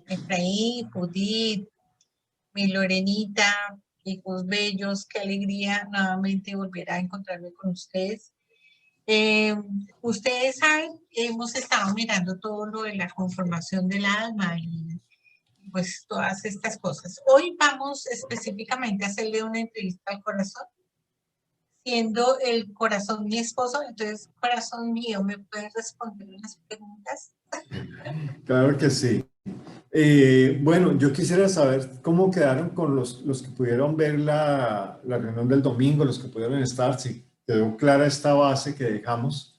Efraín, Judith, mi Lorenita, hijos bellos, qué alegría nuevamente volver a encontrarme con ustedes. Ustedes saben, hemos estado mirando todo lo de la conformación del alma y pues todas estas cosas. Hoy vamos específicamente a hacerle una entrevista al corazón, siendo el corazón mi esposo. Entonces, corazón mío, ¿me puedes responder unas preguntas? Claro que sí. Bueno, yo quisiera saber cómo quedaron con los que pudieron ver la reunión del domingo, los que pudieron estar, si quedó clara esta base que dejamos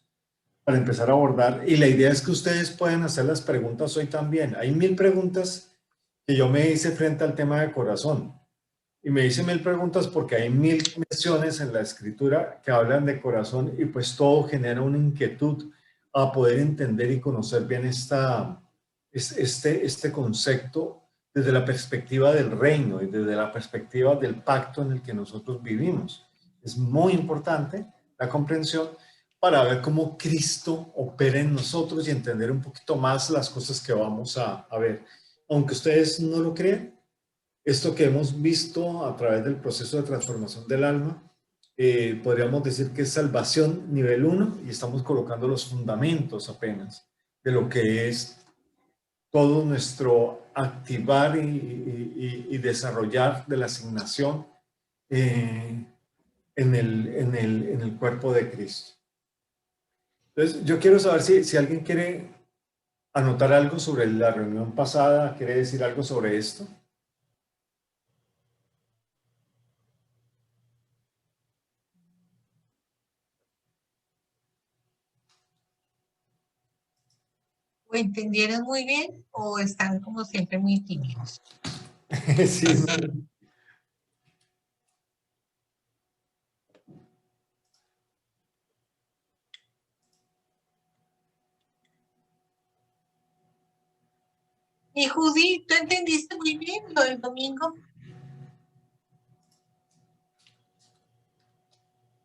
para empezar a abordar. Y la idea es que ustedes pueden hacer las preguntas hoy también. Hay 1000 preguntas que yo me hice frente al tema de corazón. Y me hice 1000 preguntas porque hay 1000 menciones en la escritura que hablan de corazón y pues todo genera una inquietud a poder entender y conocer bien este concepto desde la perspectiva del reino y desde la perspectiva del pacto en el que nosotros vivimos. Es muy importante la comprensión para ver cómo Cristo opera en nosotros y entender un poquito más las cosas que vamos a ver. Aunque ustedes no lo crean, esto que hemos visto a través del proceso de transformación del alma, podríamos decir que es salvación nivel 1 y estamos colocando los fundamentos apenas de lo que es todo nuestro activar y desarrollar de la asignación en el cuerpo de Cristo. Entonces, yo quiero saber si alguien quiere anotar algo sobre la reunión pasada, quiere decir algo sobre esto. ¿O entendieron muy bien o están como siempre muy tímidos? Sí, no. Y Judy, ¿tú entendiste muy bien lo del domingo?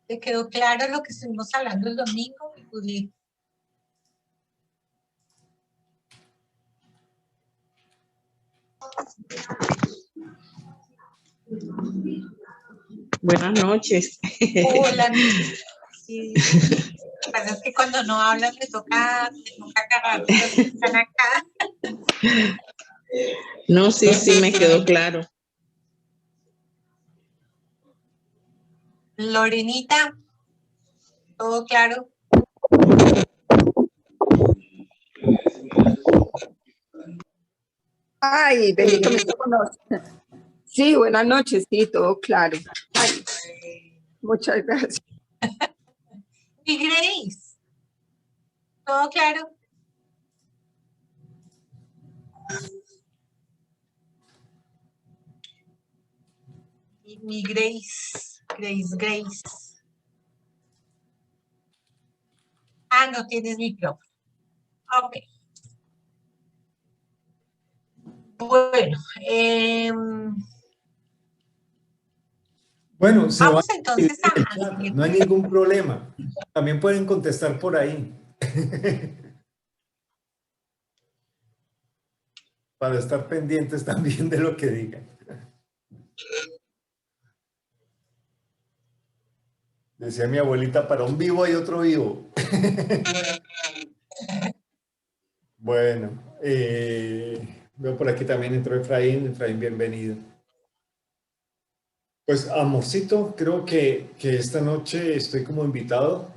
¿Te quedó claro lo que estuvimos hablando el domingo, Judy? Buenas noches. Hola, sí. Lo que pasa es que cuando no hablan me toca agarrar los que están acá. No, sí, me quedó claro. Lorenita, ¿todo claro? Ay, bendito me conoce. Sí, buenas noches, sí, todo claro. Ay, muchas gracias. Y Grace, ¿todo claro? Y mi Grace. Ah, no tienes micrófono. Ok. Bueno, Bueno, se vamos va entonces en el chat, no hay ningún problema. También pueden contestar por ahí. Para estar pendientes también de lo que digan. Decía mi abuelita, para un vivo hay otro vivo. Bueno, veo por aquí también entró Efraín. Efraín, bienvenido. Pues, amorcito, creo que esta noche estoy como invitado.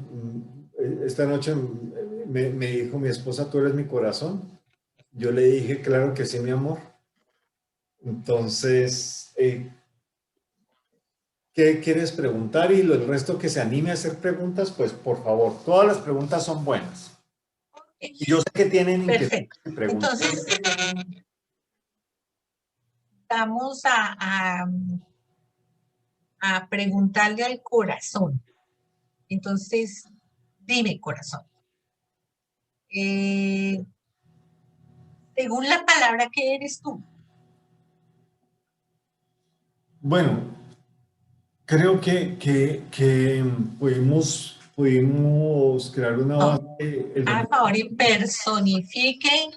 Esta noche me dijo mi esposa, tú eres mi corazón. Yo le dije, claro que sí, mi amor. Entonces, ¿qué quieres preguntar? Y el resto que se anime a hacer preguntas, pues por favor, todas las preguntas son buenas. Y yo sé que tienen perfecto. preguntas. Entonces, vamos a preguntarle al corazón. Entonces, dime, corazón. Según la palabra, ¿qué eres tú? Bueno, creo que pudimos crear una base. Por favor, y personifiquen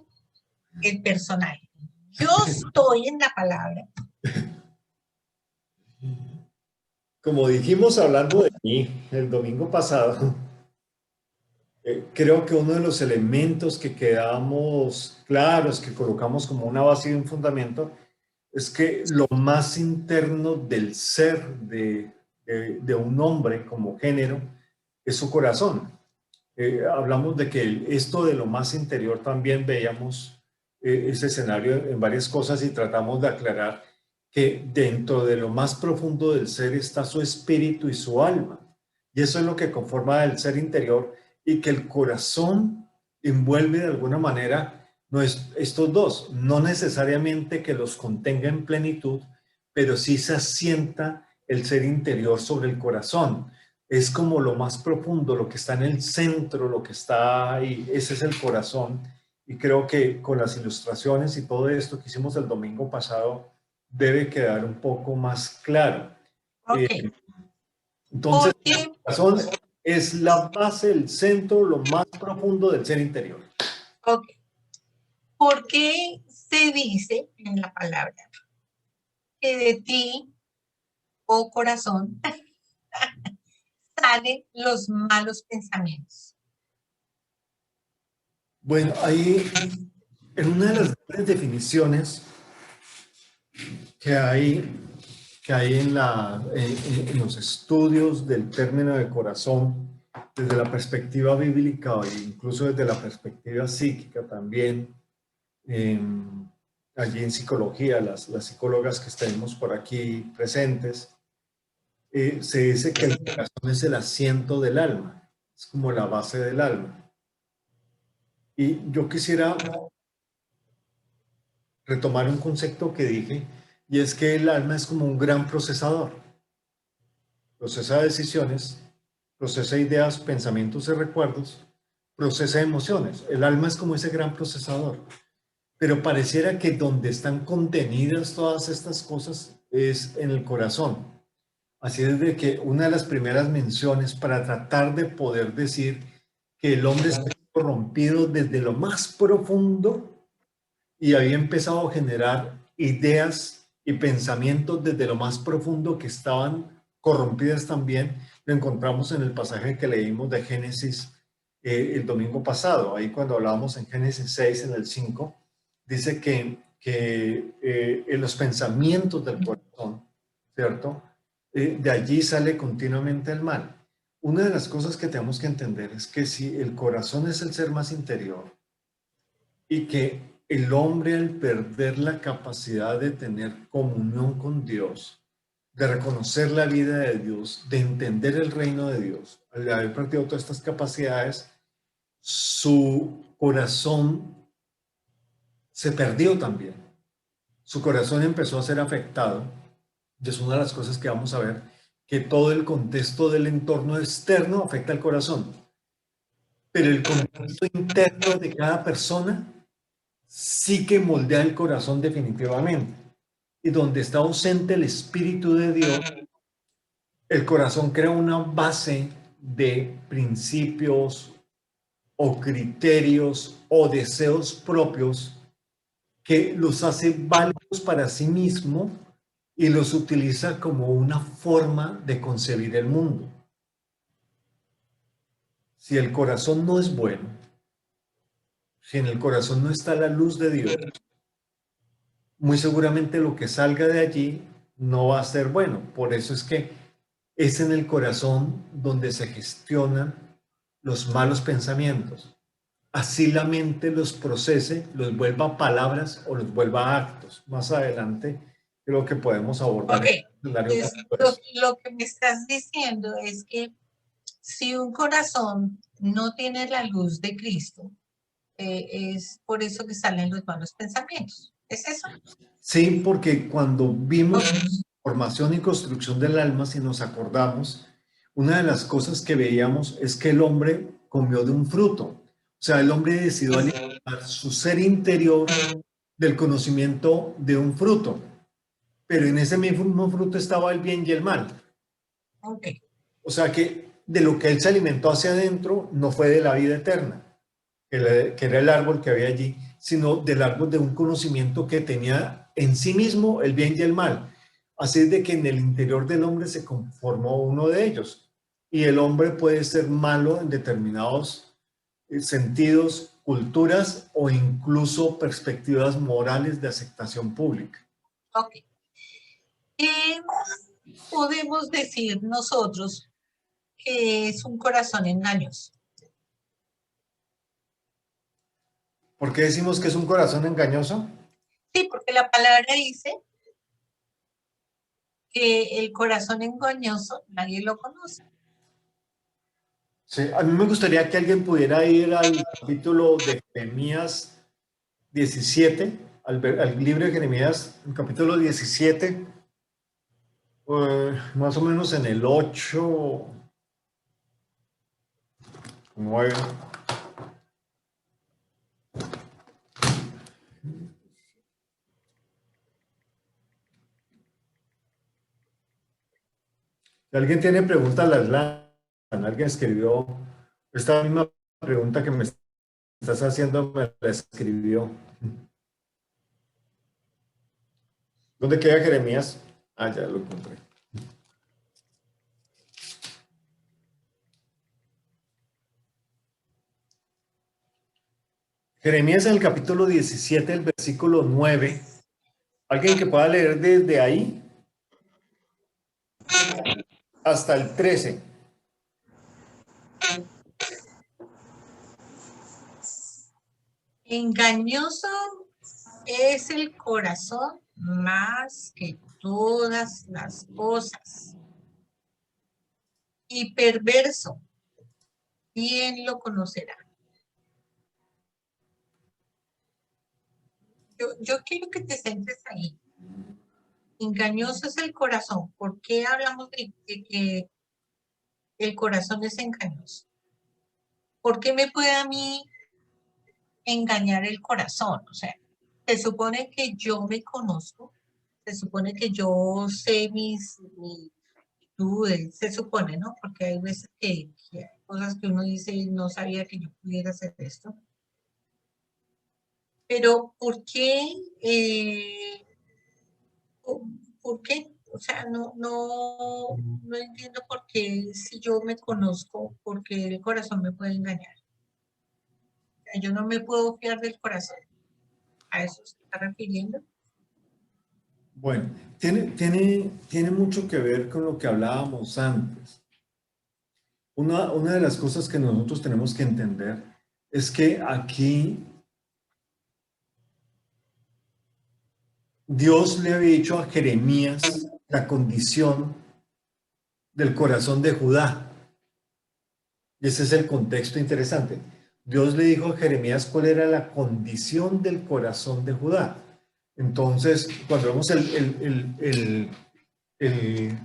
el personaje. Yo estoy en la palabra. Como dijimos hablando de mí el domingo pasado, creo que uno de los elementos que quedamos claros, que colocamos como una base y un fundamento, es que lo más interno del ser de un hombre como género es su corazón. Hablamos de que esto de lo más interior también veíamos ese escenario en varias cosas y tratamos de aclarar que dentro de lo más profundo del ser está su espíritu y su alma. Y eso es lo que conforma el ser interior y que el corazón envuelve de alguna manera estos dos. No necesariamente que los contenga en plenitud, pero sí se asienta el ser interior sobre el corazón. Es como lo más profundo, lo que está en el centro, lo que está ahí, ese es el corazón. Y creo que con las ilustraciones y todo esto que hicimos el domingo pasado, debe quedar un poco más claro. Ok. Entonces, Porque, el corazón es la base, el centro, lo más profundo del ser interior. ok. Porque se dice en la palabra que de ti, oh corazón, salen los malos pensamientos. Bueno, ahí, en una de las grandes definiciones que hay en los estudios del término de corazón, desde la perspectiva bíblica e incluso desde la perspectiva psíquica también, allí en psicología, las psicólogas que estemos por aquí presentes, se dice que el corazón es el asiento del alma, es como la base del alma. Y yo quisiera retomar un concepto que dije, y es que el alma es como un gran procesador. Procesa decisiones, procesa ideas, pensamientos y recuerdos, procesa emociones. El alma es como ese gran procesador. Pero pareciera que donde están contenidas todas estas cosas es en el corazón. Así es de que una de las primeras menciones para tratar de poder decir que el hombre está corrompido desde lo más profundo y había empezado a generar ideas y pensamientos desde lo más profundo que estaban corrompidas también, lo encontramos en el pasaje que leímos de Génesis el domingo pasado. Ahí cuando hablábamos en Génesis 6, en el 5, dice que en los pensamientos del corazón, ¿cierto? De allí sale continuamente el mal. Una de las cosas que tenemos que entender es que si el corazón es el ser más interior y que el hombre al perder la capacidad de tener comunión con Dios, de reconocer la vida de Dios, de entender el reino de Dios, al haber perdido todas estas capacidades, su corazón se perdió también. Su corazón empezó a ser afectado. Y es una de las cosas que vamos a ver, que todo el contexto del entorno externo afecta al corazón. Pero el contexto interno de cada persona sí que moldea el corazón definitivamente. Y donde está ausente el Espíritu de Dios, el corazón crea una base de principios o criterios o deseos propios que los hace válidos para sí mismo y los utiliza como una forma de concebir el mundo. Si el corazón no es bueno, si en el corazón no está la luz de Dios, muy seguramente lo que salga de allí no va a ser bueno. Por eso es que es en el corazón donde se gestionan los malos pensamientos. Así la mente los procese, los vuelva a palabras o los vuelva a actos. Más adelante creo que podemos abordar okay. el Lo que me estás diciendo es que si un corazón no tiene la luz de Cristo, es por eso que salen los malos pensamientos. ¿Es eso? Sí, porque cuando vimos formación y construcción del alma, si nos acordamos, una de las cosas que veíamos es que el hombre comió de un fruto. O sea, el hombre decidió alimentar su ser interior del conocimiento de un fruto. Pero en ese mismo fruto estaba el bien y el mal. Okay. O sea que de lo que él se alimentó hacia adentro no fue de la vida eterna, que era el árbol que había allí, sino del árbol de un conocimiento que tenía en sí mismo el bien y el mal. Así es de que en el interior del hombre se conformó uno de ellos. Y el hombre puede ser malo en determinados sentidos, culturas o incluso perspectivas morales de aceptación pública. Ok. ¿Qué podemos decir nosotros que es un corazón engañoso? ¿Por qué decimos que es un corazón engañoso? Sí, porque la palabra dice que el corazón engañoso nadie lo conoce. Sí, a mí me gustaría que alguien pudiera ir al capítulo de Jeremías 17, al libro de Jeremías, el capítulo 17, más o menos en el 8, 9. Si alguien tiene preguntas, las lanzan. Alguien escribió esta misma pregunta que me estás haciendo, me la escribió. ¿Dónde queda Jeremías? Ah, ya lo encontré. Jeremías en el capítulo 17, el versículo 9. ¿Alguien que pueda leer desde ahí hasta el 13? Engañoso es el corazón más que todas las cosas. Y perverso, ¿quién lo conocerá? Yo quiero que te centres ahí. Engañoso es el corazón. ¿Por qué hablamos de que el corazón es engañoso? ¿Por qué me puede a mí engañar el corazón? O sea, se supone que yo me conozco, se supone que yo sé mis virtudes, se supone, ¿no? Porque hay veces que hay cosas que uno dice, no sabía que yo pudiera hacer esto. Pero ¿por qué? ¿Por qué? O sea, no entiendo por qué si yo me conozco, por qué el corazón me puede engañar. O sea, yo no me puedo fiar del corazón. ¿A eso se está refiriendo? Bueno, tiene mucho que ver con lo que hablábamos antes. Una de las cosas que nosotros tenemos que entender es que aquí Dios le había dicho a Jeremías la condición del corazón de Judá. Y ese es el contexto interesante. Dios le dijo a Jeremías cuál era la condición del corazón de Judá. Entonces, cuando vemos el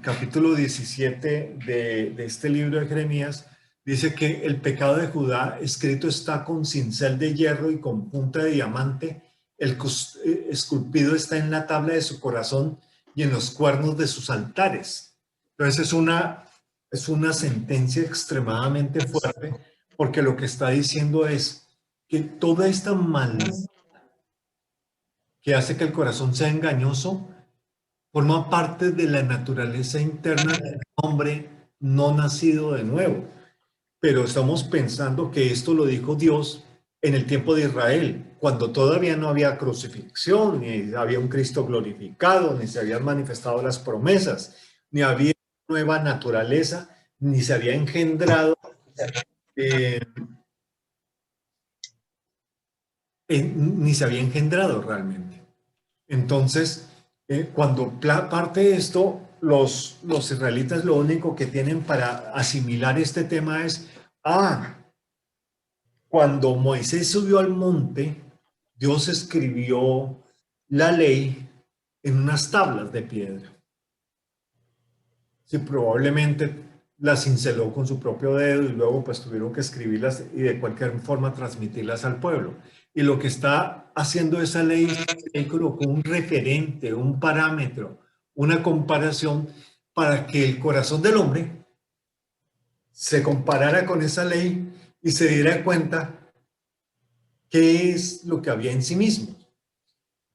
capítulo 17 de este libro de Jeremías, dice que el pecado de Judá escrito está con cincel de hierro y con punta de diamante. El esculpido está en la tabla de su corazón y en los cuernos de sus altares. Entonces es una sentencia extremadamente fuerte, porque lo que está diciendo es que toda esta maldad que hace que el corazón sea engañoso forma parte de la naturaleza interna del hombre no nacido de nuevo. Pero estamos pensando que esto lo dijo Dios en el tiempo de Israel, cuando todavía no había crucifixión, ni había un Cristo glorificado, ni se habían manifestado las promesas, ni había nueva naturaleza, ni se había engendrado, eh, ni se había engendrado realmente. Entonces, cuando parte de esto, los israelitas lo único que tienen para asimilar este tema es, cuando Moisés subió al monte, Dios escribió la ley en unas tablas de piedra. Sí, probablemente las cinceló con su propio dedo y luego pues tuvieron que escribirlas y de cualquier forma transmitirlas al pueblo. Y lo que está haciendo esa ley es que colocó un referente, un parámetro, una comparación para que el corazón del hombre se comparara con esa ley y se diera cuenta qué es lo que había en sí mismos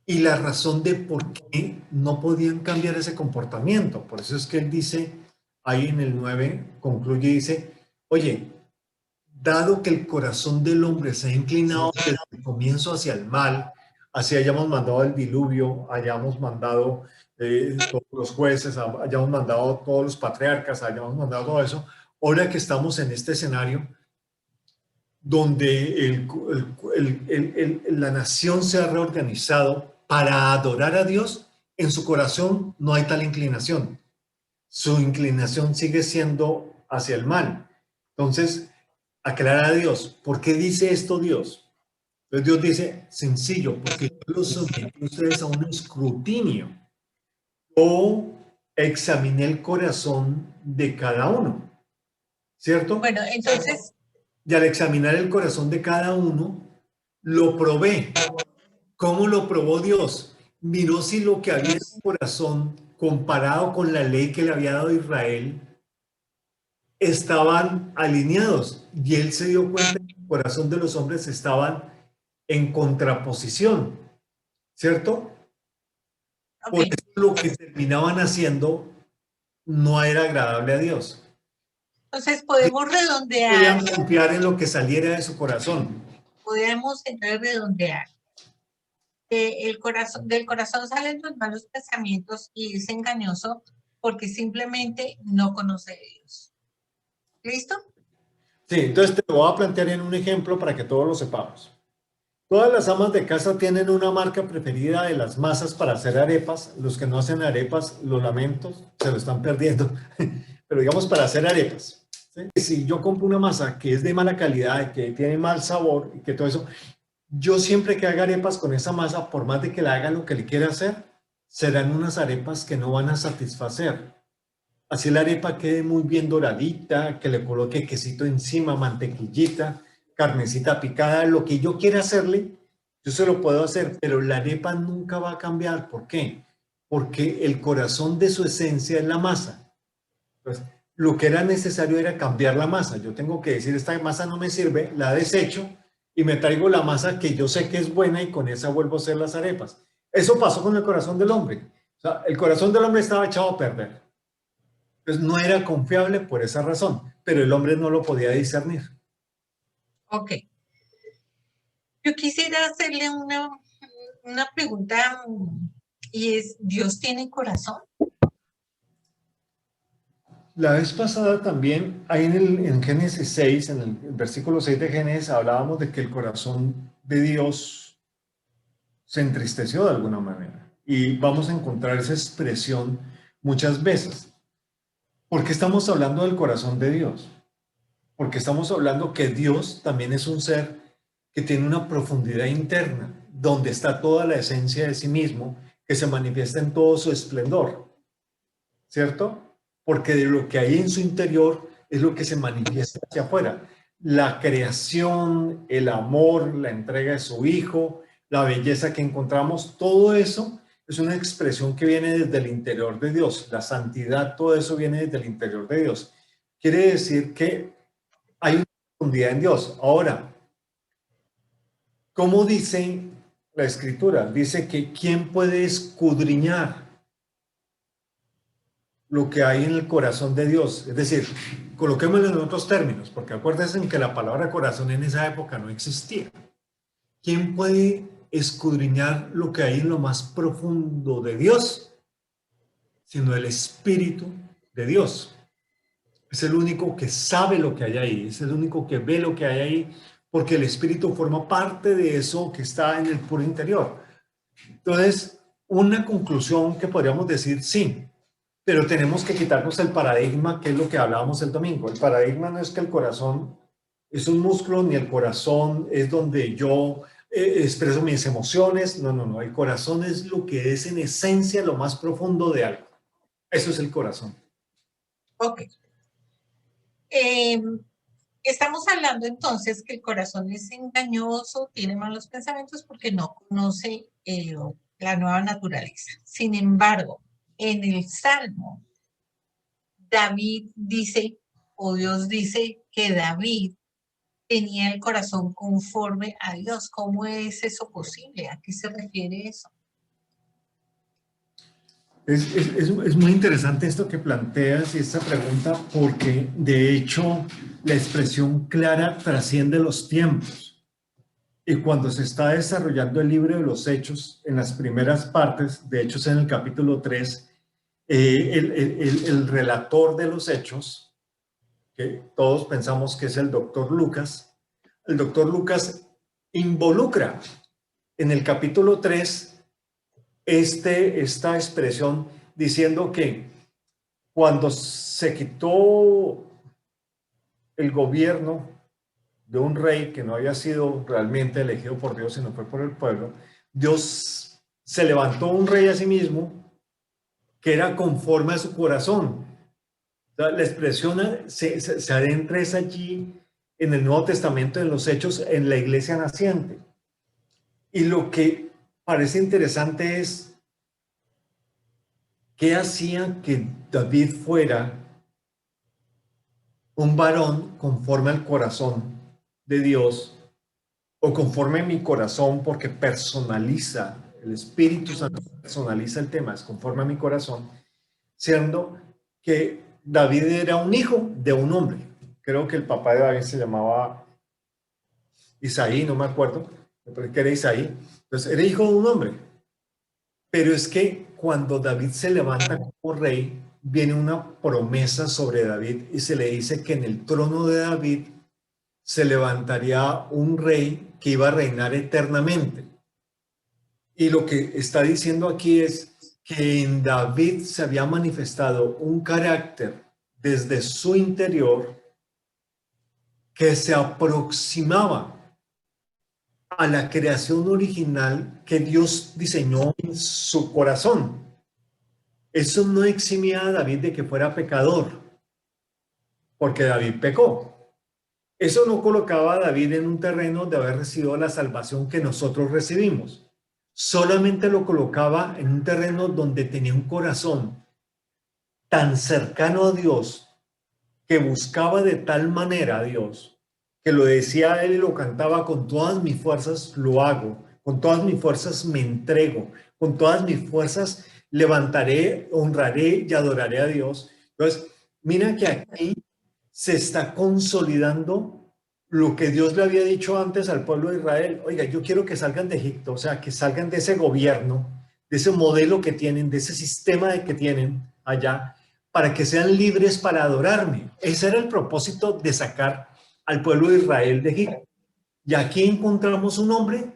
y la razón de por qué no podían cambiar ese comportamiento. Por eso es que él dice, ahí en el 9 concluye y dice, oye, dado que el corazón del hombre se ha inclinado desde el comienzo hacia el mal, así hayamos mandado el diluvio, hayamos mandado todos los jueces, hayamos mandado todos los patriarcas, hayamos mandado todo eso, ahora que estamos en este escenario donde la nación se ha reorganizado para adorar a Dios, en su corazón no hay tal inclinación. Su inclinación sigue siendo hacia el mal. Entonces, aclarar a Dios, ¿por qué dice esto Dios? Entonces Dios dice, sencillo, porque yo los sometí a ustedes a un escrutinio. Yo examiné el corazón de cada uno, ¿cierto? Bueno, entonces, Y al examinar el corazón de cada uno, lo probé. ¿Cómo lo probó Dios? Miró si lo que había en su corazón, comparado con la ley que le había dado Israel, estaban alineados. Y él se dio cuenta que el corazón de los hombres estaban en contraposición, ¿cierto? Por ok, eso lo que terminaban haciendo no era agradable a Dios. entonces podemos redondear, Podían confiar en lo que saliera de su corazón. podemos entonces redondear. El corazón, del corazón salen los malos pensamientos y es engañoso porque simplemente no conoce a Dios. ¿Listo? Sí, entonces te lo voy a plantear en un ejemplo para que todos lo sepamos. Todas las amas de casa tienen una marca preferida de las masas para hacer arepas. Los que no hacen arepas, lo lamento, se lo están perdiendo. Pero digamos para hacer arepas. ¿Sí? Si yo compro una masa que es de mala calidad, que tiene mal sabor y que todo eso, yo siempre que haga arepas con esa masa, por más de que la haga lo que le quiera hacer, serán unas arepas que no van a satisfacer. Así la arepa quede muy bien doradita, que le coloque quesito encima, mantequillita, carnecita picada, lo que yo quiera hacerle, yo se lo puedo hacer, pero la arepa nunca va a cambiar. ¿Por qué? Porque el corazón de su esencia es la masa. Entonces, lo que era necesario era cambiar la masa. Yo tengo que decir, esta masa no me sirve, la desecho y me traigo la masa que yo sé que es buena y con esa vuelvo a hacer las arepas. Eso pasó con el corazón del hombre. O sea, el corazón del hombre estaba echado a perder. Entonces no era confiable por esa razón, pero el hombre no lo podía discernir. Ok. Yo quisiera hacerle una pregunta y es, ¿Dios tiene corazón? La vez pasada también, ahí en Génesis 6, en el versículo 6 de Génesis, hablábamos de que el corazón de Dios se entristeció de alguna manera. Y vamos a encontrar esa expresión muchas veces. ¿Por qué estamos hablando del corazón de Dios? Porque estamos hablando que Dios también es un ser que tiene una profundidad interna, donde está toda la esencia de sí mismo, que se manifiesta en todo su esplendor, ¿cierto? Porque de lo que hay en su interior es lo que se manifiesta hacia afuera. La creación, el amor, la entrega de su hijo, la belleza que encontramos, todo eso es una expresión que viene desde el interior de Dios. La santidad, todo eso viene desde el interior de Dios. Quiere decir que hay una profundidad en Dios. Ahora, ¿cómo dice la escritura? Dice que ¿quién puede escudriñar lo que hay en el corazón de Dios? Es decir, coloquémoslo en otros términos, porque acuérdense que la palabra corazón en esa época no existía. ¿Quién puede escudriñar lo que hay en lo más profundo de Dios? Sino el Espíritu de Dios. Es el único que sabe lo que hay ahí, es el único que ve lo que hay ahí, porque el Espíritu forma parte de eso que está en el puro interior. Entonces, una conclusión que podríamos decir, sí, pero tenemos que quitarnos el paradigma, que es lo que hablábamos el domingo. El paradigma no es que el corazón es un músculo, ni el corazón es donde yo expreso mis emociones. No, no, no. El corazón es lo que es en esencia lo más profundo de algo. Eso es el corazón. Ok. Estamos hablando entonces que el corazón es engañoso, tiene malos pensamientos porque no conoce la nueva naturaleza. Sin embargo, en el Salmo, David dice, o Dios dice que David tenía el corazón conforme a Dios. ¿Cómo es eso posible? ¿A qué se refiere eso? Es muy interesante esto que planteas y esta pregunta porque de hecho la expresión clara trasciende los tiempos. Y cuando se está desarrollando el libro de los Hechos, en las primeras partes, de Hechos en el capítulo 3, el relator de los Hechos, que todos pensamos que es el doctor Lucas involucra en el capítulo 3 esta expresión diciendo que cuando se quitó el gobierno de un rey que no había sido realmente elegido por Dios, sino fue por el pueblo, Dios se levantó un rey a sí mismo que era conforme a su corazón. O sea, la expresión se adentra es allí en el Nuevo Testamento, en los Hechos, en la iglesia naciente. Y lo que parece interesante es qué hacía que David fuera un varón conforme al corazón de Dios, o conforme a mi corazón, porque personaliza, el Espíritu Santo personaliza el tema, es conforme a mi corazón, siendo que David era un hijo de un hombre. Creo que el papá de David se llamaba Isaí, no me acuerdo, me parece que era Isaí. Entonces, era hijo de un hombre. Pero es que cuando David se levanta como rey, viene una promesa sobre David y se le dice que en el trono de David se levantaría un rey que iba a reinar eternamente. Y lo que está diciendo aquí es que en David se había manifestado un carácter desde su interior que se aproximaba a la creación original que Dios diseñó en su corazón. Eso no eximía a David de que fuera pecador, porque David pecó. Eso no colocaba a David en un terreno de haber recibido la salvación que nosotros recibimos. Solamente lo colocaba en un terreno donde tenía un corazón tan cercano a Dios, que buscaba de tal manera a Dios, que lo decía a él y lo cantaba: con todas mis fuerzas lo hago, con todas mis fuerzas me entrego, con todas mis fuerzas levantaré, honraré y adoraré a Dios. Entonces, mira que aquí se está consolidando lo que Dios le había dicho antes al pueblo de Israel: oiga, yo quiero que salgan de Egipto, o sea, que salgan de ese gobierno, de ese modelo que tienen, de ese sistema que tienen allá, para que sean libres para adorarme. Ese era el propósito de sacar al pueblo de Israel de Egipto. Y aquí encontramos un hombre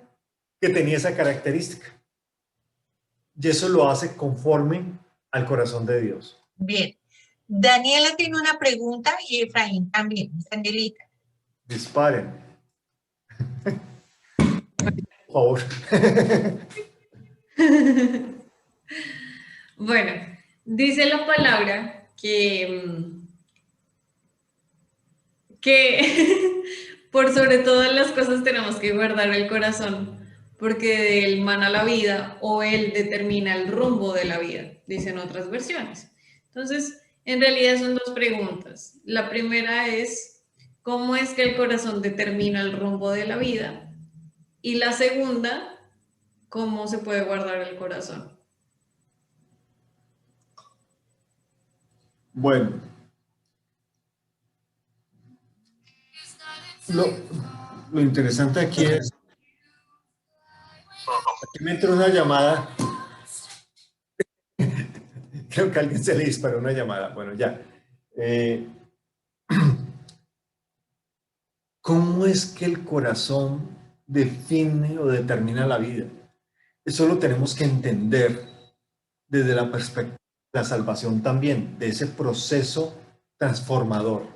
que tenía esa característica. Y eso lo hace conforme al corazón de Dios. Bien. Daniela tiene una pregunta y Efraín también. Angelita. Disparen. Por favor. Bueno, dice la palabra que por sobre todas las cosas tenemos que guardar el corazón, porque de él mana la vida, o él determina el rumbo de la vida, dicen otras versiones. Entonces, en realidad son dos preguntas. La primera es, ¿cómo es que el corazón determina el rumbo de la vida? Y la segunda, ¿cómo se puede guardar el corazón? Bueno, lo interesante aquí es, aquí me entró una llamada. Creo que a alguien se le disparó una llamada. Bueno, ya. ¿Cómo es que el corazón define o determina la vida? Eso lo tenemos que entender desde la perspectiva de la salvación también, de ese proceso transformador.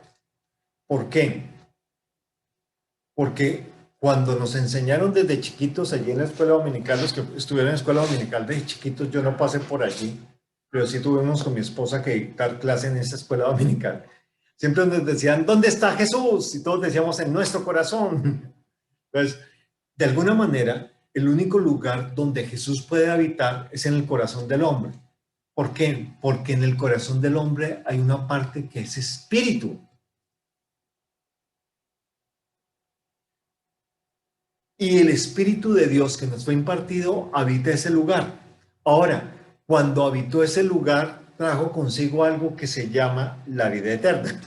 ¿Por qué? Porque cuando nos enseñaron desde chiquitos allí en la escuela dominical, los que estuvieron en la escuela dominical desde chiquitos, yo no pasé por allí, pero sí tuvimos con mi esposa que dar clase en esa escuela dominical. Siempre nos decían: ¿dónde está Jesús? Y todos decíamos: en nuestro corazón. Entonces, de alguna manera, el único lugar donde Jesús puede habitar es en el corazón del hombre. ¿Por qué? Porque en el corazón del hombre hay una parte que es espíritu. y el Espíritu de Dios que nos fue impartido habita ese lugar. Ahora, cuando habitó ese lugar, trajo consigo algo que se llama la vida eterna.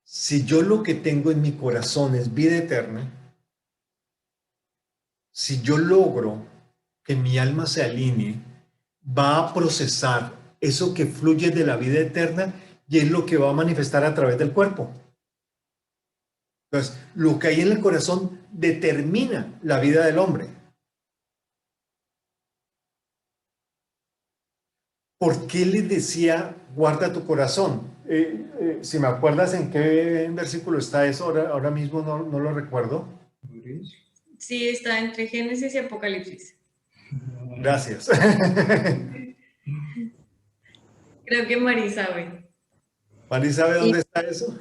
Si yo lo que tengo en mi corazón es vida eterna, si yo logro que mi alma se alinee, va a procesar eso que fluye de la vida eterna y es lo que va a manifestar a través del cuerpo. Entonces, lo que hay en el corazón determina la vida del hombre. ¿Por qué les decía, guarda tu corazón? Si me acuerdas en qué versículo está eso, ahora mismo no lo recuerdo. Sí, está entre Génesis y Apocalipsis. Gracias. Creo que Mari sabe. ¿Mari sabe dónde está eso?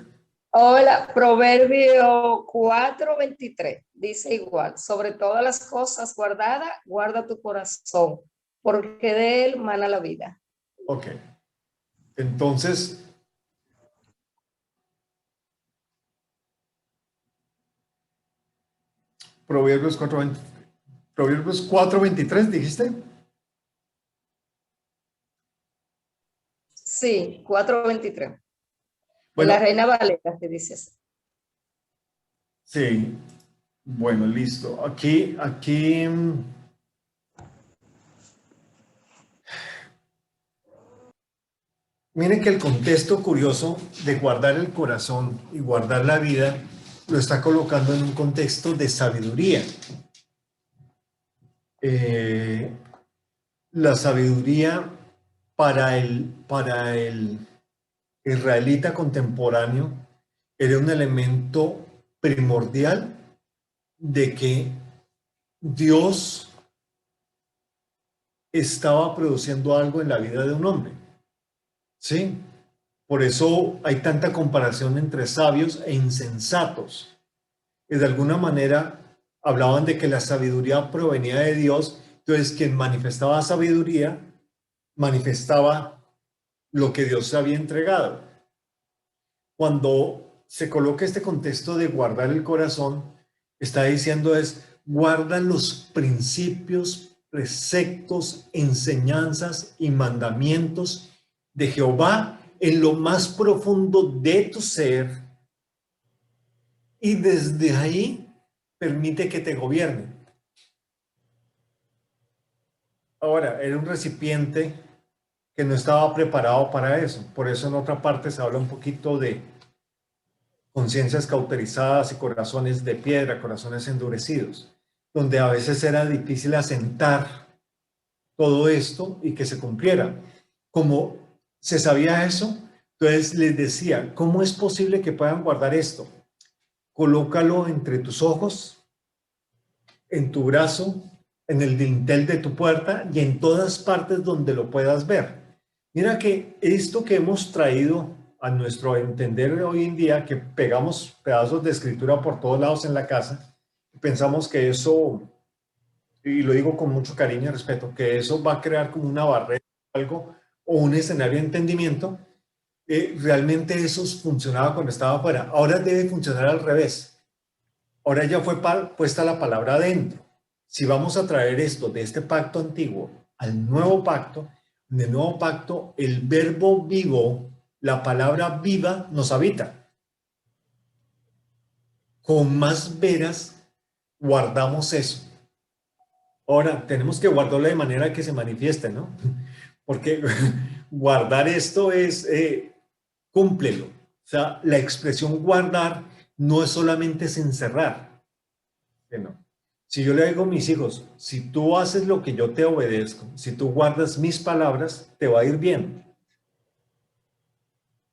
Hola, Proverbio 4:23 dice igual, sobre todas las cosas guardadas, guarda tu corazón, porque de él mana la vida. Ok. Entonces, Proverbios 4:23, dijiste. Sí, 4:23. Bueno, La Reina Valera te dices. sí. Bueno, listo. Aquí. Miren que el contexto curioso de guardar el corazón y guardar la vida lo está colocando en un contexto de sabiduría. La sabiduría para el israelita contemporáneo era un elemento primordial de que Dios estaba produciendo algo en la vida de un hombre. ¿Sí? Por eso hay tanta comparación entre sabios e insensatos. Y de alguna manera hablaban de que la sabiduría provenía de Dios, entonces quien manifestaba sabiduría manifestaba lo que Dios había entregado. Cuando se coloca este contexto de guardar el corazón, está diciendo es, guarda los principios, preceptos, enseñanzas y mandamientos de Jehová en lo más profundo de tu ser y desde ahí permite que te gobierne. Ahora, era un recipiente que no estaba preparado para eso. Por eso en otra parte se habla un poquito de conciencias cauterizadas y corazones de piedra, corazones endurecidos, donde a veces era difícil asentar todo esto y que se cumpliera. Como se sabía eso, entonces les decía, ¿cómo es posible que puedan guardar esto? Colócalo entre tus ojos, en tu brazo, en el dintel de tu puerta y en todas partes donde lo puedas ver. Mira que esto que hemos traído a nuestro entender hoy en día, que pegamos pedazos de escritura por todos lados en la casa, pensamos que eso, y lo digo con mucho cariño y respeto, que eso va a crear como una barrera algo, o un escenario de entendimiento. Realmente eso funcionaba cuando estaba afuera. Ahora debe funcionar al revés. Ahora ya fue puesta la palabra adentro. Si vamos a traer esto de este pacto antiguo al nuevo pacto, en el nuevo pacto el verbo vivo, la palabra viva nos habita. Con más veras guardamos eso. Ahora tenemos que guardarlo de manera que se manifieste, ¿no? Porque guardar esto es, cúmplelo. O sea, la expresión guardar no es solamente es encerrar. Que no. Si yo le digo a mis hijos, si tú haces lo que yo te obedezco, si tú guardas mis palabras, te va a ir bien.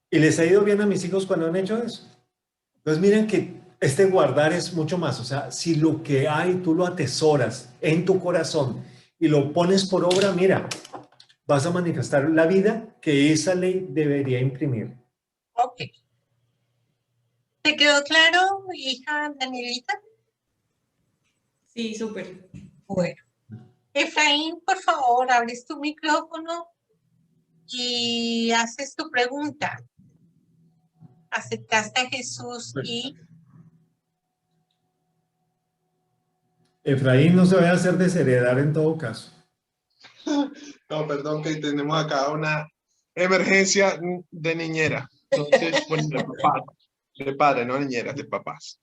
Y les ha ido bien a mis hijos cuando han hecho eso. Entonces miren que este guardar es mucho más. O sea, si lo que hay tú lo atesoras en tu corazón y lo pones por obra, mira, vas a manifestar la vida que esa ley debería imprimir. Ok. ¿Te quedó claro, hija Danielita? Sí, súper. Bueno. Efraín, por favor, abres tu micrófono y haces tu pregunta. ¿Aceptaste a Jesús y Efraín no se vaya a hacer desheredar en todo caso. No, perdón, que tenemos acá una emergencia de niñera. Entonces, bueno, de papás, de padres, no niñeras, de papás.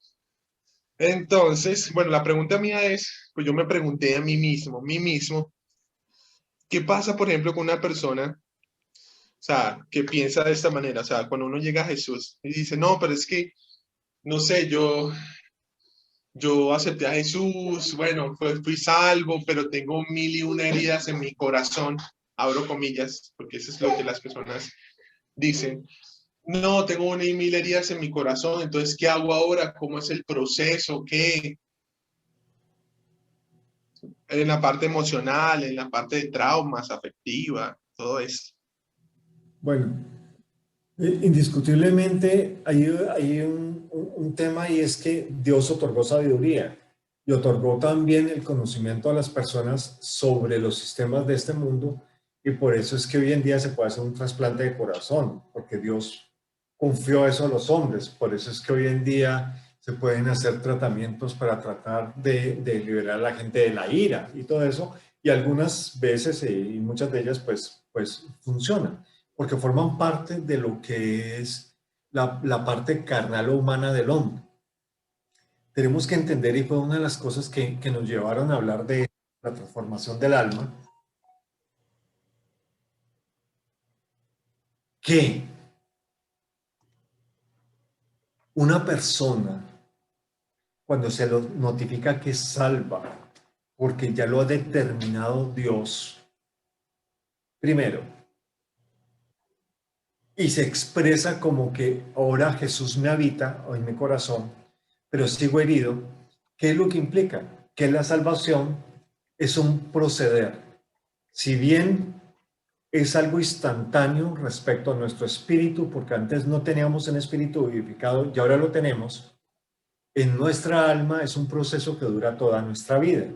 Entonces, bueno, la pregunta mía es, pues yo me pregunté a mí mismo, ¿qué pasa, por ejemplo, con una persona, o sea, que piensa de esta manera? O sea, cuando uno llega a Jesús y dice, no, pero es que, no sé, yo acepté a Jesús, bueno, pues fui salvo, pero tengo 1001 heridas en mi corazón, abro comillas, porque eso es lo que las personas dicen. No, tengo 1000 heridas en mi corazón, entonces, ¿qué hago ahora? ¿Cómo es el proceso? ¿Qué? En la parte emocional, en la parte de traumas, afectiva, todo eso. Bueno, indiscutiblemente hay un tema y es que Dios otorgó sabiduría y otorgó también el conocimiento a las personas sobre los sistemas de este mundo, y por eso es que hoy en día se puede hacer un trasplante de corazón, porque Dios confió eso a los hombres. Por eso es que hoy en día se pueden hacer tratamientos para tratar de liberar a la gente de la ira y todo eso, y algunas veces y muchas de ellas pues funcionan, porque forman parte de lo que es la parte carnal o humana del hombre. Tenemos que entender, y fue una de las cosas que nos llevaron a hablar de la transformación del alma, que una persona, cuando se lo notifica que es salva, porque ya lo ha determinado Dios, primero, y se expresa como que ahora Jesús me habita en mi corazón, pero sigo herido, ¿qué es lo que implica? Que la salvación es un proceder. Si bien es algo instantáneo respecto a nuestro espíritu, porque antes no teníamos un espíritu vivificado y ahora lo tenemos, en nuestra alma es un proceso que dura toda nuestra vida.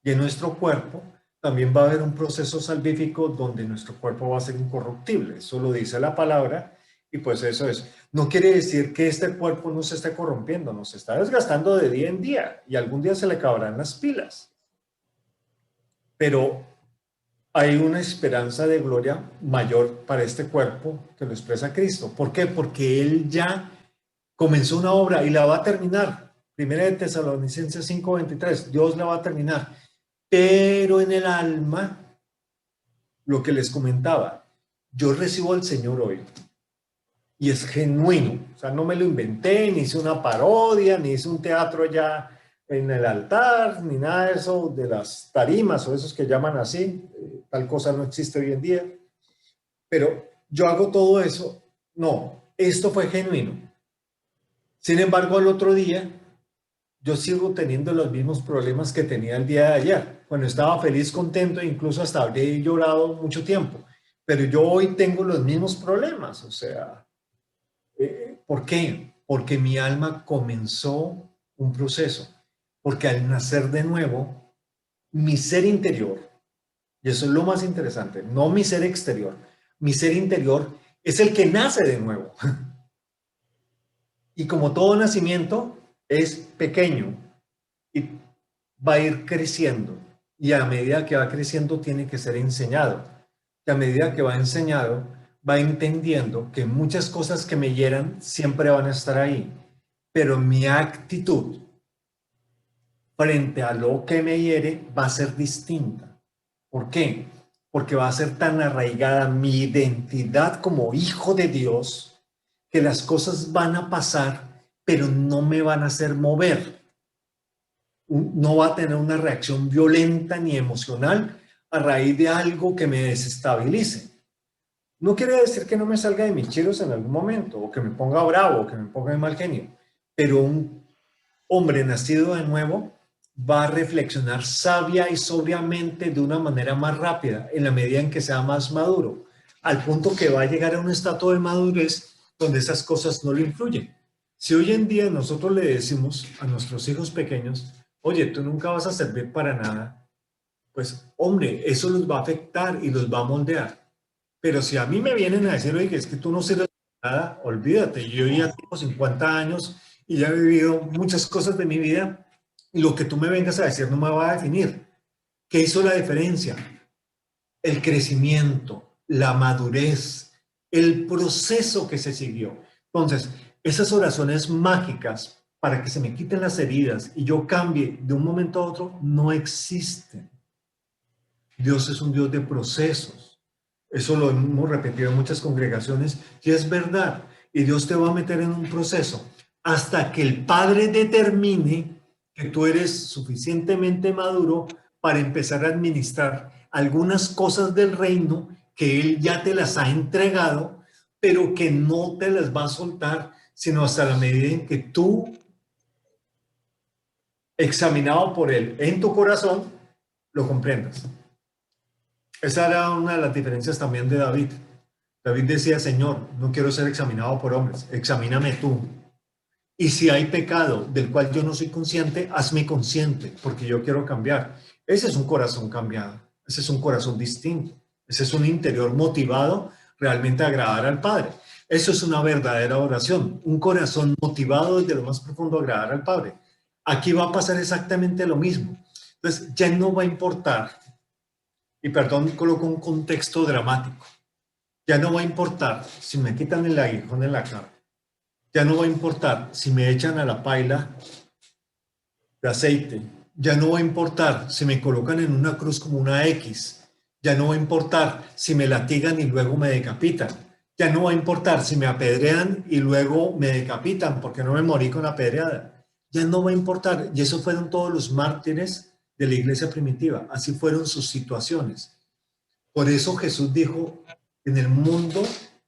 Y en nuestro cuerpo también va a haber un proceso salvífico donde nuestro cuerpo va a ser incorruptible. Eso lo dice la palabra, y pues eso es. No quiere decir que este cuerpo no se esté corrompiendo, nos está desgastando de día en día y algún día se le acabarán las pilas. Pero hay una esperanza de gloria mayor para este cuerpo que lo expresa Cristo. ¿Por qué? Porque Él ya comenzó una obra y la va a terminar. Primera de Tesalonicenses 5:23, Dios la va a terminar. Pero en el alma, lo que les comentaba, yo recibo al Señor hoy y es genuino. O sea, no me lo inventé, ni hice una parodia, ni hice un teatro ya en el altar, ni nada de eso, de las tarimas o esos que llaman así. Tal cosa no existe hoy en día. Pero yo hago todo eso. No, esto fue genuino. Sin embargo, al otro día, yo sigo teniendo los mismos problemas que tenía el día de ayer, cuando estaba feliz, contento e incluso hasta habré llorado mucho tiempo. Pero yo hoy tengo los mismos problemas. O sea, ¿por qué? Porque mi alma comenzó un proceso. Porque al nacer de nuevo, mi ser interior, y eso es lo más interesante, no mi ser exterior, mi ser interior es el que nace de nuevo. Y como todo nacimiento, es pequeño y va a ir creciendo. Y a medida que va creciendo, tiene que ser enseñado. Y a medida que va enseñado, va entendiendo que muchas cosas que me hieran siempre van a estar ahí. Pero mi actitud frente a lo que me hiere va a ser distinta. ¿Por qué? Porque va a ser tan arraigada mi identidad como hijo de Dios que las cosas van a pasar, pero no me van a hacer mover. No va a tener una reacción violenta ni emocional a raíz de algo que me desestabilice. No quiere decir que no me salga de mis chiros en algún momento, o que me ponga bravo, o que me ponga de mal genio, pero un hombre nacido de nuevo va a reflexionar sabia y sobriamente de una manera más rápida, en la medida en que sea más maduro, al punto que va a llegar a un estado de madurez donde esas cosas no le influyen. Si hoy en día nosotros le decimos a nuestros hijos pequeños, oye, tú nunca vas a servir para nada, pues hombre, eso los va a afectar y los va a moldear. Pero si a mí me vienen a decir, oye, es que tú no sirves para nada, olvídate, yo ya tengo 50 años y ya he vivido muchas cosas de mi vida, Y lo que tú me vengas a decir no me va a definir. ¿Qué hizo la diferencia? El crecimiento, la madurez, el proceso que se siguió. Entonces, esas oraciones mágicas para que se me quiten las heridas y yo cambie de un momento a otro no existen. Dios es un Dios de procesos. Eso lo hemos repetido en muchas congregaciones y es verdad. Y Dios te va a meter en un proceso hasta que el Padre determine que tú eres suficientemente maduro para empezar a administrar algunas cosas del reino que Él ya te las ha entregado, pero que no te las va a soltar, sino hasta la medida en que tú, examinado por Él en tu corazón, lo comprendas. Esa era una de las diferencias también de David. David decía, Señor, no quiero ser examinado por hombres, examíname tú. Y si hay pecado del cual yo no soy consciente, hazme consciente, porque yo quiero cambiar. Ese es un corazón cambiado, ese es un corazón distinto, ese es un interior motivado realmente a agradar al Padre. Eso es una verdadera oración, un corazón motivado desde lo más profundo a agradar al Padre. Aquí va a pasar exactamente lo mismo. Entonces, ya no va a importar, y perdón, coloco un contexto dramático, ya no va a importar si me quitan el aguijón en la cara. Ya no va a importar si me echan a la paila de aceite. Ya no va a importar si me colocan en una cruz como una X. Ya no va a importar si me latigan y luego me decapitan. Ya no va a importar si me apedrean y luego me decapitan porque no me morí con la apedreada. Ya no va a importar. Y eso fueron todos los mártires de la iglesia primitiva. Así fueron sus situaciones. Por eso Jesús dijo, en el mundo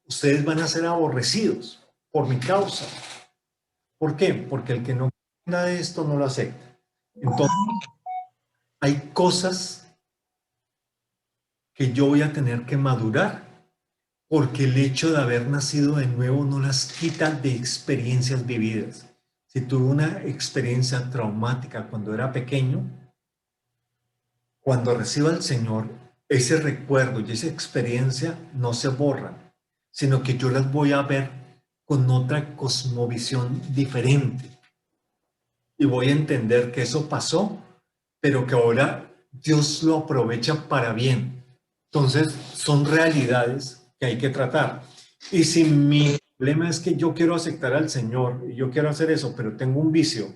ustedes van a ser aborrecidos por mi causa. ¿Por qué? Porque el que no entienda de esto no lo acepta. Entonces, hay cosas que yo voy a tener que madurar porque el hecho de haber nacido de nuevo no las quita de experiencias vividas. Si tuve una experiencia traumática cuando era pequeño, cuando reciba al Señor, ese recuerdo y esa experiencia no se borran, sino que yo las voy a ver con otra cosmovisión diferente. Y voy a entender que eso pasó, pero que ahora Dios lo aprovecha para bien. Entonces, son realidades que hay que tratar. Y si mi problema es que yo quiero aceptar al Señor y yo quiero hacer eso, pero tengo un vicio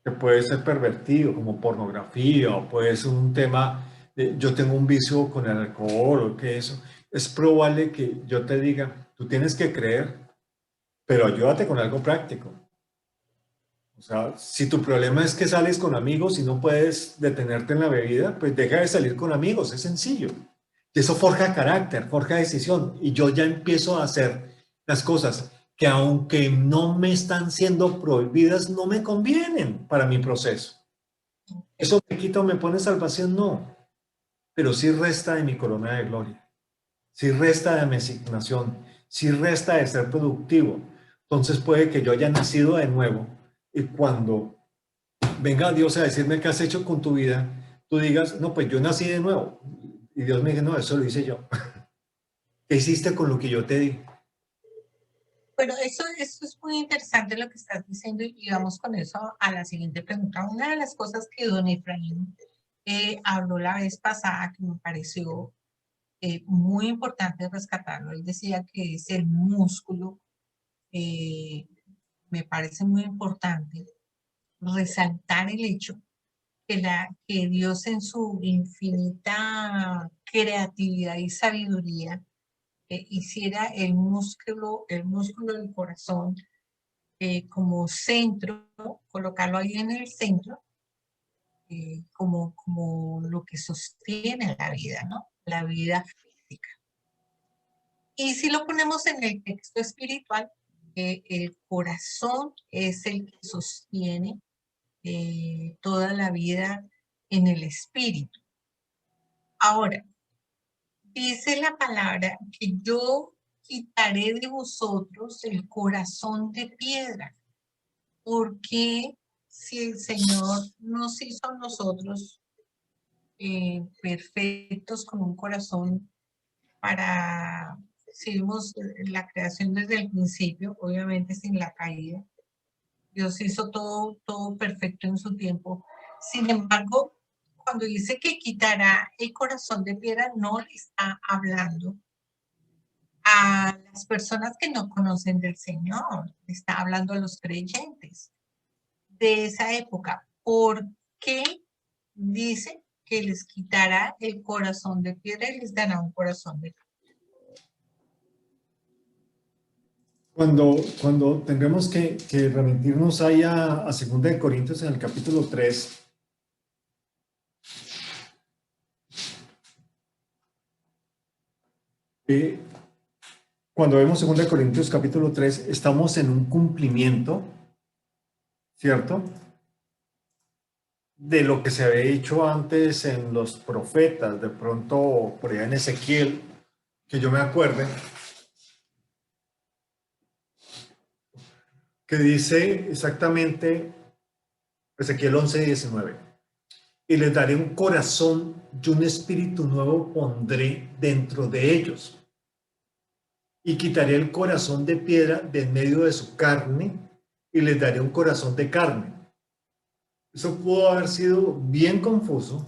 que puede ser pervertido, como pornografía, o puede ser un tema de yo tengo un vicio con el alcohol o que eso, es probable que yo te diga, tú tienes que creer, pero ayúdate con algo práctico. O sea, si tu problema es que sales con amigos y no puedes detenerte en la bebida, pues deja de salir con amigos, es sencillo. Y eso forja carácter, forja decisión. Y yo ya empiezo a hacer las cosas que aunque no me están siendo prohibidas, no me convienen para mi proceso. ¿Eso me quita o me pone salvación? No. Pero sí resta de mi corona de gloria. Sí resta de mi asignación. Sí resta de ser productivo. Entonces puede que yo haya nacido de nuevo y cuando venga Dios a decirme qué has hecho con tu vida, tú digas, no, pues yo nací de nuevo. Y Dios me dice, no, eso lo hice yo. ¿Qué hiciste con lo que yo te di? Bueno, eso es muy interesante lo que estás diciendo y vamos con eso a la siguiente pregunta. Una de las cosas que don Efraín habló la vez pasada que me pareció muy importante rescatarlo, él decía que es el músculo, me parece muy importante resaltar el hecho que Dios en su infinita creatividad y sabiduría hiciera el músculo del corazón como centro, colocarlo ahí en el centro, como lo que sostiene la vida, ¿no? La vida física. Y si lo ponemos en el texto espiritual, el corazón es el que sostiene toda la vida en el espíritu. Ahora, dice la palabra que yo quitaré de vosotros el corazón de piedra, porque si el Señor nos hizo a nosotros perfectos con un corazón para, si vimos la creación desde el principio, obviamente sin la caída, Dios hizo todo perfecto en su tiempo. Sin embargo, cuando dice que quitará el corazón de piedra, no le está hablando a las personas que no conocen del Señor, le está hablando a los creyentes de esa época. ¿Por qué dice que les quitará el corazón de piedra y les dará un corazón de carne? Cuando tendremos que remitirnos ahí a 2 Corintios en el capítulo 3, cuando vemos 2 Corintios capítulo 3, estamos en un cumplimiento, ¿cierto?, de lo que se había hecho antes en los profetas, de pronto por allá en Ezequiel, que yo me acuerde, que dice exactamente Ezequiel 11:19, y les daré un corazón y un espíritu nuevo pondré dentro de ellos, y quitaré el corazón de piedra de en medio de su carne, y les daré un corazón de carne. Eso pudo haber sido bien confuso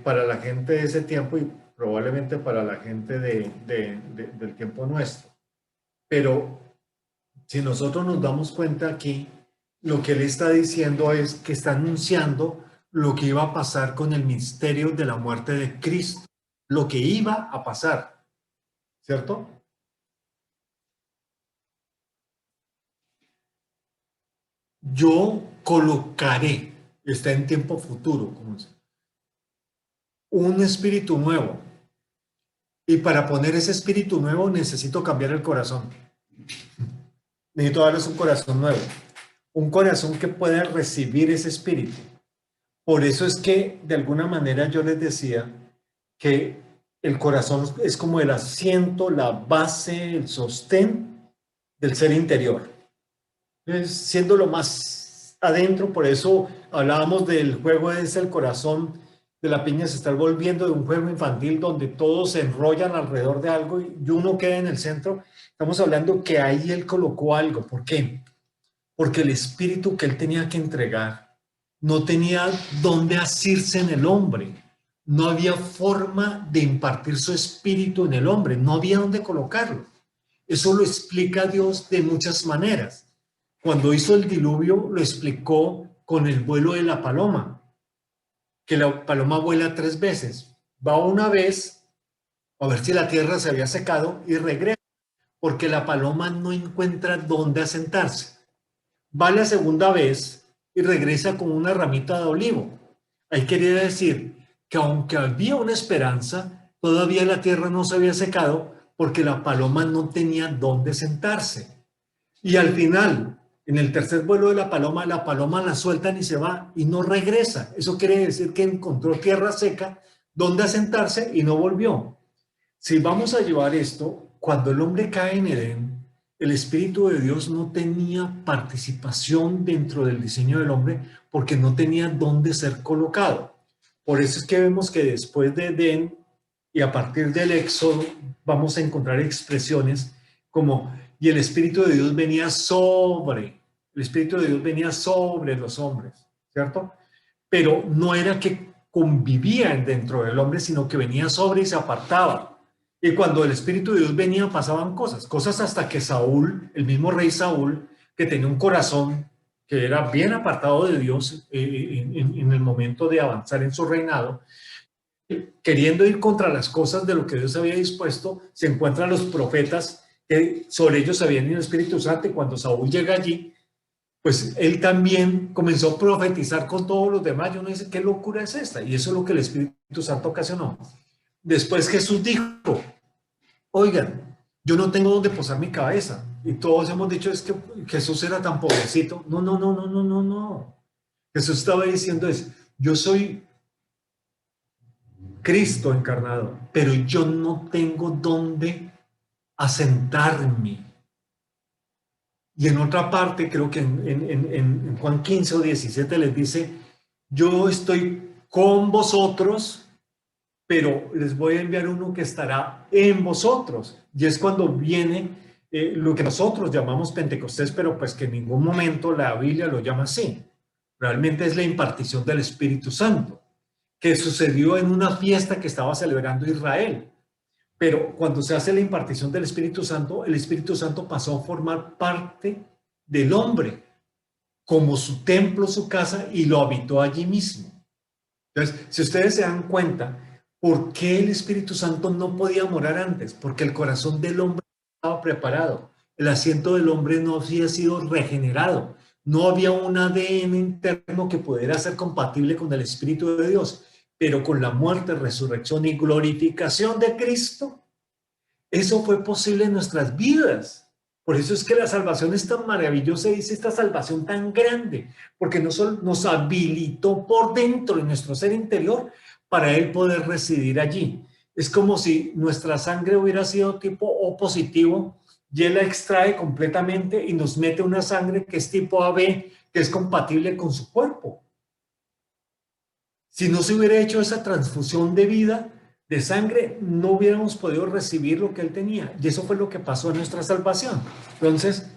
para la gente de ese tiempo y probablemente para la gente del tiempo nuestro. Pero si nosotros nos damos cuenta aquí, lo que él está diciendo es que está anunciando lo que iba a pasar con el misterio de la muerte de Cristo, lo que iba a pasar, ¿cierto? Yo colocaré, está en tiempo futuro, como dice, un espíritu nuevo. Y para poner ese espíritu nuevo necesito cambiar el corazón. Necesito darles un corazón nuevo. Un corazón que pueda recibir ese espíritu. Por eso es que de alguna manera yo les decía que el corazón es como el asiento, la base, el sostén del ser interior. Siendo lo más adentro, por eso hablábamos del juego es el corazón de la piña, se está volviendo de un juego infantil donde todos se enrollan alrededor de algo y uno queda en el centro. Estamos hablando que ahí él colocó algo. ¿Por qué? Porque el espíritu que él tenía que entregar no tenía dónde asirse en el hombre. No había forma de impartir su espíritu en el hombre. No había dónde colocarlo. Eso lo explica Dios de muchas maneras. Cuando hizo el diluvio, lo explicó con el vuelo de la paloma. Que la paloma vuela 3 veces. Va una vez a ver si la tierra se había secado y regresa. Porque la paloma no encuentra dónde asentarse. Va la segunda vez y regresa con una ramita de olivo. Ahí quería decir que aunque había una esperanza, todavía la tierra no se había secado porque la paloma no tenía dónde sentarse. Y al final, en el tercer vuelo de la paloma la sueltan y se va y no regresa. Eso quiere decir que encontró tierra seca donde asentarse y no volvió. Si vamos a llevar esto, cuando el hombre cae en Edén, el Espíritu de Dios no tenía participación dentro del diseño del hombre porque no tenía dónde ser colocado. Por eso es que vemos que después de Edén y a partir del Éxodo vamos a encontrar expresiones como y el Espíritu de Dios venía sobre, el Espíritu de Dios venía sobre los hombres, ¿cierto? Pero no era que convivía dentro del hombre, sino que venía sobre y se apartaba. Y cuando el Espíritu de Dios venía pasaban cosas hasta que Saúl, el mismo rey Saúl, que tenía un corazón que era bien apartado de Dios en el momento de avanzar en su reinado, queriendo ir contra las cosas de lo que Dios había dispuesto, se encuentran los profetas que sobre ellos habían ido el Espíritu Santo y cuando Saúl llega allí, pues él también comenzó a profetizar con todos los demás. Y uno dice, ¿qué locura es esta? Y eso es lo que el Espíritu Santo ocasionó. Después Jesús dijo, oigan, yo no tengo donde posar mi cabeza. Y todos hemos dicho, es que Jesús era tan pobrecito. No. Jesús estaba diciendo yo soy Cristo encarnado, pero yo no tengo donde asentarme. Y en otra parte, creo que en Juan 15 o 17 les dice, yo estoy con vosotros, pero les voy a enviar uno que estará en vosotros. Y es cuando viene lo que nosotros llamamos Pentecostés, pero pues que en ningún momento la Biblia lo llama así. Realmente es la impartición del Espíritu Santo, que sucedió en una fiesta que estaba celebrando Israel. Pero cuando se hace la impartición del Espíritu Santo, el Espíritu Santo pasó a formar parte del hombre, como su templo, su casa, y lo habitó allí mismo. Entonces, si ustedes se dan cuenta, ¿por qué el Espíritu Santo no podía morar antes? Porque el corazón del hombre no estaba preparado. El asiento del hombre no había sido regenerado. No había un ADN interno que pudiera ser compatible con el Espíritu de Dios. Pero con la muerte, resurrección y glorificación de Cristo, eso fue posible en nuestras vidas. Por eso es que la salvación es tan maravillosa, dice esta salvación tan grande, porque no solo nos habilitó por dentro en nuestro ser interior para Él poder residir allí. Es como si nuestra sangre hubiera sido tipo O positivo y Él la extrae completamente y nos mete una sangre que es tipo AB, que es compatible con su cuerpo. Si no se hubiera hecho esa transfusión de vida, de sangre, no hubiéramos podido recibir lo que Él tenía. Y eso fue lo que pasó en nuestra salvación. Entonces,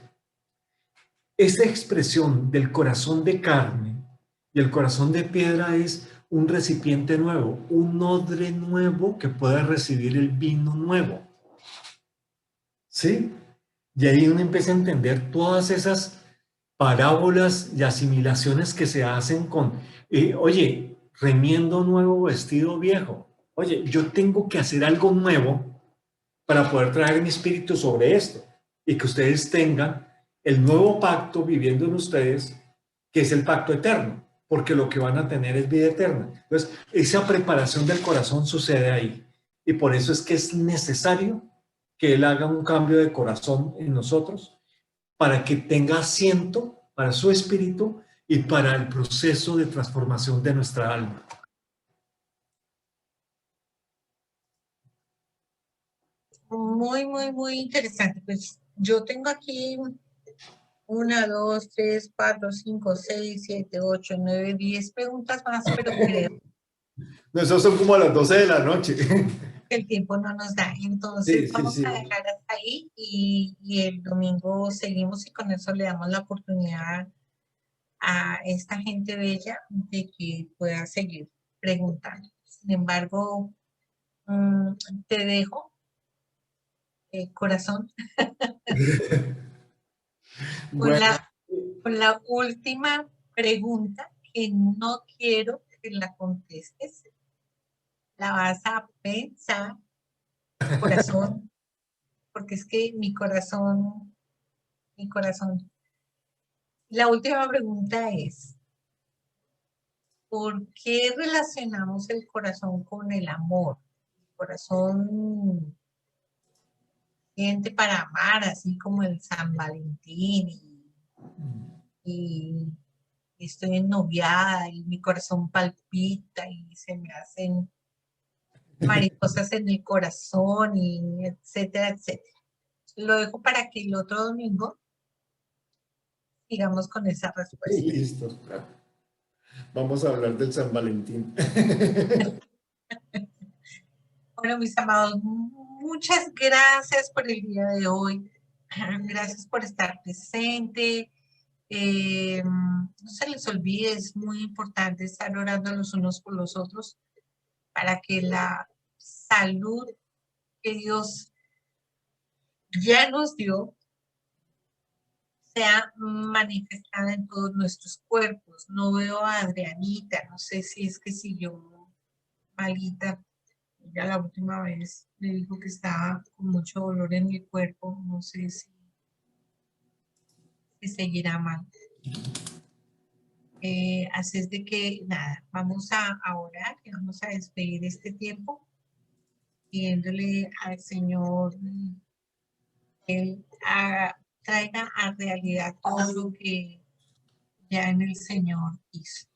esta expresión del corazón de carne y el corazón de piedra es un recipiente nuevo, un odre nuevo que pueda recibir el vino nuevo. ¿Sí? Y ahí uno empieza a entender todas esas parábolas y asimilaciones que se hacen con, oye, remiendo nuevo, vestido viejo. Oye, yo tengo que hacer algo nuevo para poder traer mi espíritu sobre esto y que ustedes tengan el nuevo pacto viviendo en ustedes, que es el pacto eterno, porque lo que van a tener es vida eterna. Entonces, esa preparación del corazón sucede ahí. Y por eso es que es necesario que Él haga un cambio de corazón en nosotros para que tenga asiento para su espíritu y para el proceso de transformación de nuestra alma. Muy interesante. Pues yo tengo aquí 1, 2, 3, 4, 5, 6, 7, 8, 9, 10 preguntas más, pero creo No, esos son como a las 12 de la noche. que el tiempo no nos da. Entonces Sí, sí, vamos a sí. dejar hasta ahí y el domingo seguimos y con eso le damos la oportunidad a esta gente bella de que pueda seguir preguntando. Sin embargo, te dejo, corazón, con Bueno, con la última pregunta que no quiero que la contestes. La vas a pensar, corazón, porque es que mi corazón. La última pregunta es, ¿por qué relacionamos el corazón con el amor? El corazón siente para amar, así como el San Valentín y estoy ennoviada y mi corazón palpita y se me hacen mariposas en el corazón y etcétera, etcétera. Lo dejo para que el otro domingo sigamos con esa respuesta. listo. Vamos a hablar del San Valentín. Bueno, mis amados, muchas gracias por el día de hoy. Gracias por estar presente. No se les olvide, es muy importante estar orando los unos por los otros para que la salud que Dios ya nos dio sea manifestada en todos nuestros cuerpos. No veo a Adrianita, no sé si es que siguió malita. Ya la última vez me dijo que estaba con mucho dolor en el cuerpo, no sé si seguirá mal. Así es de que, nada, vamos a orar y vamos a despedir este tiempo pidiéndole al Señor que Él traiga a realidad todo lo que ya en el Señor hizo.